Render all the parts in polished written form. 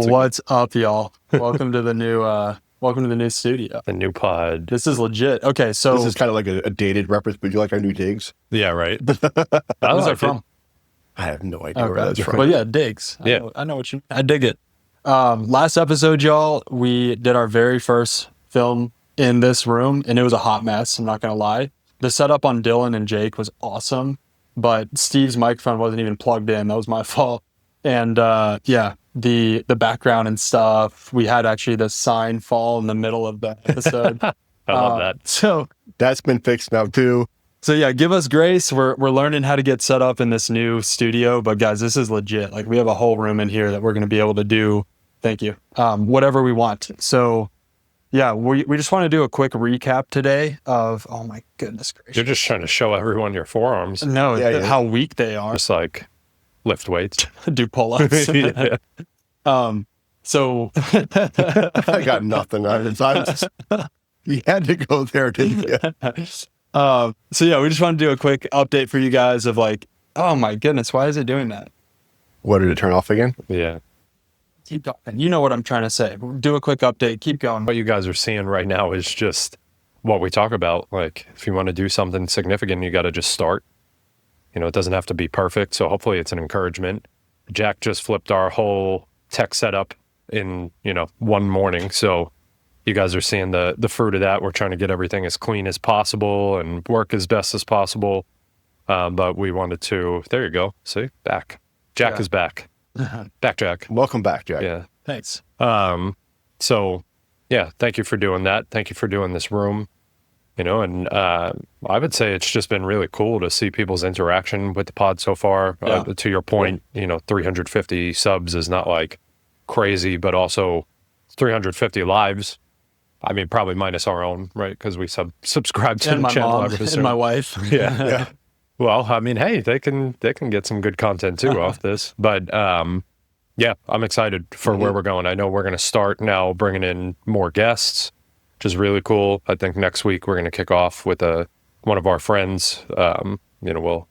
What's up, y'all? Welcome to the new studio. The new pod. This is legit. Okay, so this is kind of like a dated reference, but you like our new digs? Yeah, right. where's that from? I have no idea where that's from. But yeah, digs. Yeah. I know what you. I dig it. Last episode, y'all, we did our very first film in this room, and it was a hot mess. I'm not gonna lie. The setup on Dylan and Jake was awesome, but Steve's microphone wasn't even plugged in. That was my fault. And yeah, the background and stuff. We had actually the sign fall in the middle of the episode. I love that. So That's been fixed now too. So yeah, give us grace. We're learning how to get set up in this new studio, but guys, this is legit. Like, we have a whole room in here that we're going to be able to do. Thank you. Whatever we want. So yeah, we just want to do a quick recap today of, oh my goodness gracious. You're just trying to show everyone your forearms. No, Yeah. how weak they are. Just like lift weights. Do pull-ups. Yeah. So I got nothing. You had to go there, didn't you? so yeah, we just want to do a quick update for you guys of like, oh my goodness, why is it doing that? What, did it turn off again? Yeah. Keep going. You know what I'm trying to say. Do a quick update. Keep going. What you guys are seeing right now is just what we talk about. Like, if you want to do something significant, you got to just start. You know, it doesn't have to be perfect. So hopefully it's an encouragement. Jack just flipped our whole tech setup in, one morning. So you guys are seeing the fruit of that. We're trying to get everything as clean as possible and work as best as possible. But we wanted to, there you go. See, back. Jack is back. Back, Jack. Welcome back, Jack. Yeah. Thanks. So yeah, thank you for doing that. Thank you for doing this room, and I would say it's just been really cool to see people's interaction with the pod so far. Yeah. To your point, 350 subs is not like crazy, but also 350 lives. I mean, probably minus our own, right? Because we subscribe to And the my channel. mom I would and assume. my wife. Yeah. Yeah. Well, I mean, hey, they can get some good content too off this. But yeah, I'm excited for where we're going. I know we're going to start now bringing in more guests, which is really cool. I think next week we're going to kick off with one of our friends. We'll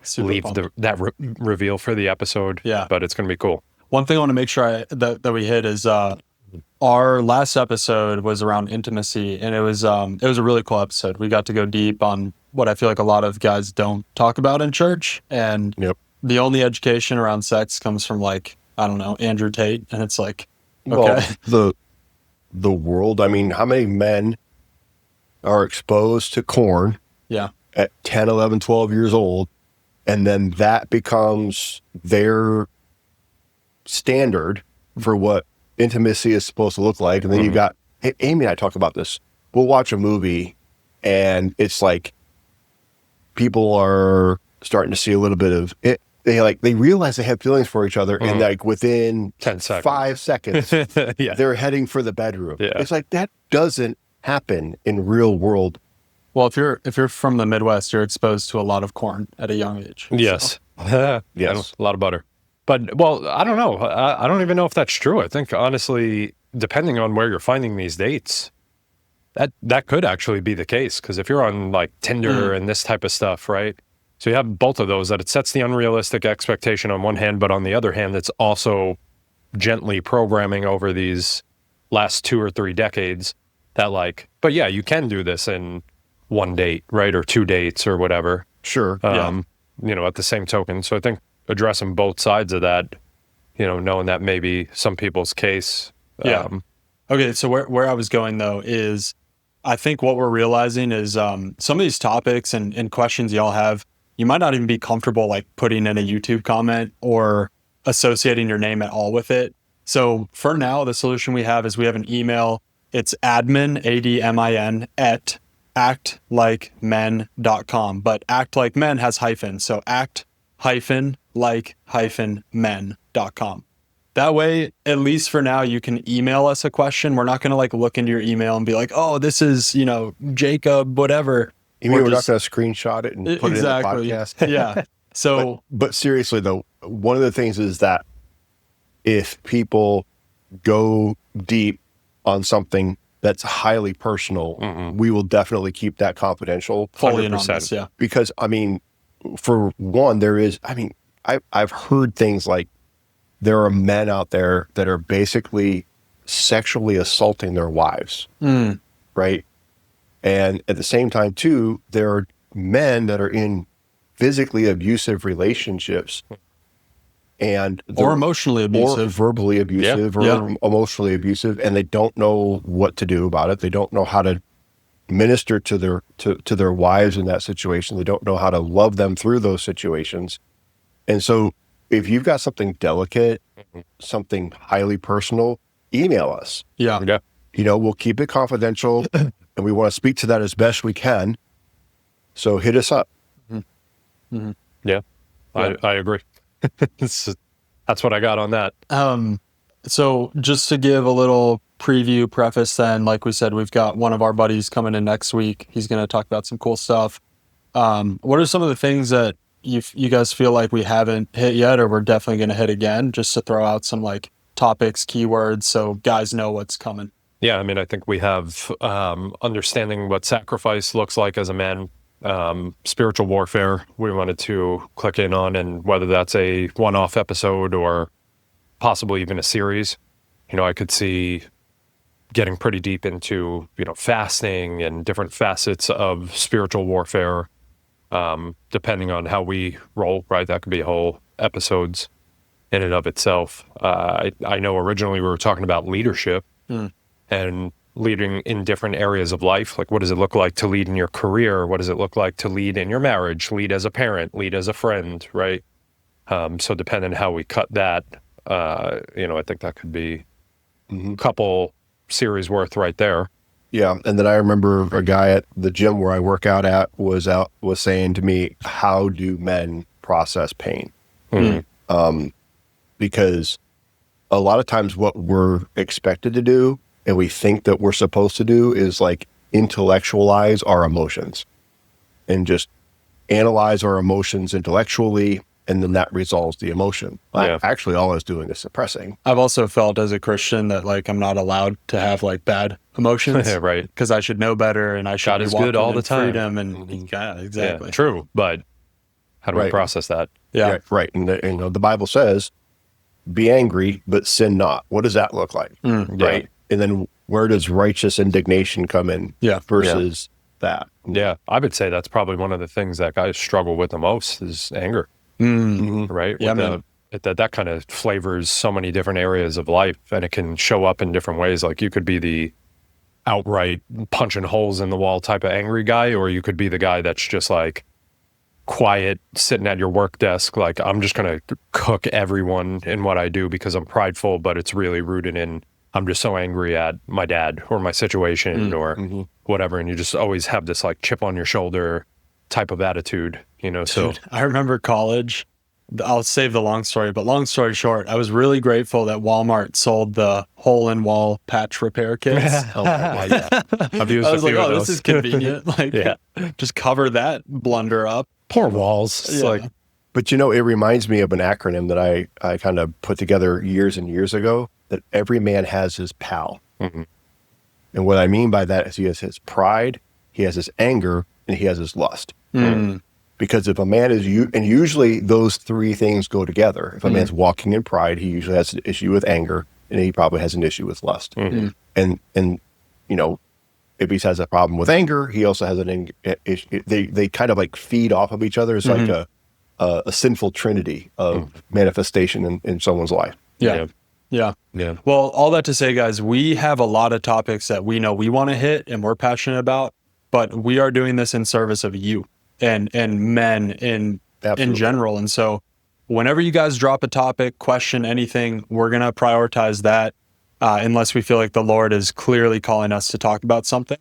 Super leave pumped. that reveal for the episode. Yeah. But it's going to be cool. One thing I want to make sure that we hit is our last episode was around intimacy, and it was a really cool episode. We got to go deep on what I feel like a lot of guys don't talk about in church, and Yep. the only education around sex comes from, like, I don't know, Andrew Tate, and it's like, okay. Well, the world, I mean, how many men are exposed to corn Yeah. at 10, 11, 12 years old, and then that becomes their standard for what intimacy is supposed to look like. And then you got, Amy and I talk about this. We'll watch a movie, and it's like people are starting to see a little bit of it. They realize they have feelings for each other, and like within 10 seconds. 5 seconds, Yeah. they're heading for the bedroom. Yeah. It's like that doesn't happen in real world. Well, if you're from the Midwest, you're exposed to a lot of corn at a young age. Yes. Yes. And a lot of butter. But, well, I don't know. I don't even know if that's true. I think, honestly, depending on where you're finding these dates, that could actually be the case. Because if you're on, like, Tinder and this type of stuff, right? So you have both of those, that it sets the unrealistic expectation on one hand, but on the other hand, it's also gently programming over these last 2 or 3 decades that, like, but yeah, you can do this in one date, right? Or 2 dates or whatever. Sure. At the same token. So I think addressing both sides of that, knowing that maybe some people's case. Yeah. Okay, so where I was going, though, is I think what we're realizing is some of these topics and questions y'all have, you might not even be comfortable, like, putting in a YouTube comment or associating your name at all with it. So for now, the solution we have is we have an email. It's admin, ADMIN, at actlikemen.com. But act like men has hyphens. So act-like-men.com. That way, at least for now, you can email us a question. We're not going to, like, look into your email and be like, oh, this is, Jacob, whatever. You mean we're not going to screenshot it and put it in the podcast? Yeah. So, but seriously, though, one of the things is that if people go deep on something that's highly personal, we will definitely keep that confidential. fully anonymous, yeah. Because, I mean, for one, I've heard things like, there are men out there that are basically sexually assaulting their wives, right? And at the same time, too, there are men that are in physically abusive relationships and Or emotionally or abusive. verbally abusive or emotionally abusive, and they don't know what to do about it. They don't know how to minister to their wives in that situation. They don't know how to love them through those situations. And so if you've got something delicate, something highly personal, email us. Yeah. We'll keep it confidential and we want to speak to that as best we can. So hit us up. Yeah. I agree. That's what I got on that. So just to give a little preview preface then, like we said, we've got one of our buddies coming in next week. He's going to talk about some cool stuff. What are some of the things that you guys feel like we haven't hit yet, or we're definitely going to hit again, just to throw out some like topics, keywords, so guys know what's coming? Yeah, I mean, I think we have understanding what sacrifice looks like as a man, spiritual warfare we wanted to click in on, and whether that's a one-off episode or possibly even a series. I could see getting pretty deep into, fasting and different facets of spiritual warfare, depending on how we roll, right? That could be whole episodes in and of itself. I know originally we were talking about leadership and leading in different areas of life. Like, what does it look like to lead in your career? What does it look like to lead in your marriage, lead as a parent, lead as a friend, right? So depending on how we cut that, I think that could be a couple series worth right there. Yeah. And then I remember a guy at the gym where I work out at was saying to me, how do men process pain? Because a lot of times what we're expected to do and we think that we're supposed to do is like intellectualize our emotions and just analyze our emotions intellectually, and then that resolves the emotion. Actually, all I was doing is suppressing. I've also felt as a Christian that like I'm not allowed to have like bad emotions, right? Because I should know better and I should God be is walking good all in the time. freedom and yeah, exactly. Yeah, true, but how do we process that? Yeah, right. And the Bible says, "Be angry, but sin not." What does that look like? Right. And then where does righteous indignation come in? Versus that. Yeah, I would say that's probably one of the things that guys struggle with the most is anger. Right? Yeah, man. That kind of flavors so many different areas of life, and it can show up in different ways. Like, you could be the outright punching holes in the wall type of angry guy, or you could be the guy that's just like quiet, sitting at your work desk, like, I'm just going to cook everyone in what I do because I'm prideful, but it's really rooted in, I'm just so angry at my dad or my situation or whatever. And you just always have this like chip on your shoulder type of attitude, so. Dude, I remember college. I'll save the long story, but long story short, I was really grateful that Walmart sold the hole-in-wall patch repair kits. Oh my God. I've used I was a few like, of oh, those. this is convenient. Like, Yeah. just cover that blunder up. Poor walls. It's Yeah. like, But it reminds me of an acronym that I kind of put together years and years ago, that every man has his pal. And what I mean by that is he has his pride, he has his anger, and he has his lust. Because if a man is and usually those three things go together. If a man's walking in pride, he usually has an issue with anger, and he probably has an issue with lust. And if he has a problem with anger, he also has an issue. They kind of like feed off of each other. It's like a sinful trinity of manifestation in someone's life. Yeah. Well, all that to say, guys, we have a lot of topics that we know we want to hit and we're passionate about, but we are doing this in service of you and men in general. And so whenever you guys drop a topic, question, anything, we're going to prioritize that unless we feel like the Lord is clearly calling us to talk about something.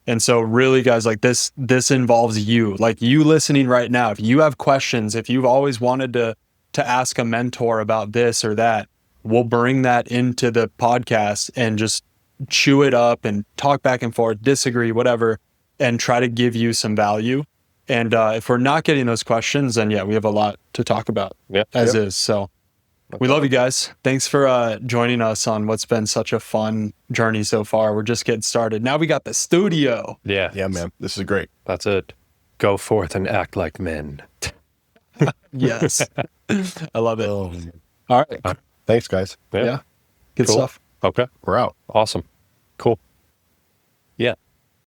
And so really, guys, like this involves you, like you listening right now. If you have questions, if you've always wanted to ask a mentor about this or that, we'll bring that into the podcast and just chew it up and talk back and forth, disagree, whatever, and try to give you some value. And if we're not getting those questions, then we have a lot to talk about as is. So we love you guys. Thanks for joining us on what's been such a fun journey so far. We're just getting started. Now we got the studio. Yeah, man. This is great. That's it. Go forth and act like men. Yes. I love it. Oh. All right. Thanks, guys. Yeah. Good Cool. stuff. Okay. We're out. Awesome. Cool. Yeah.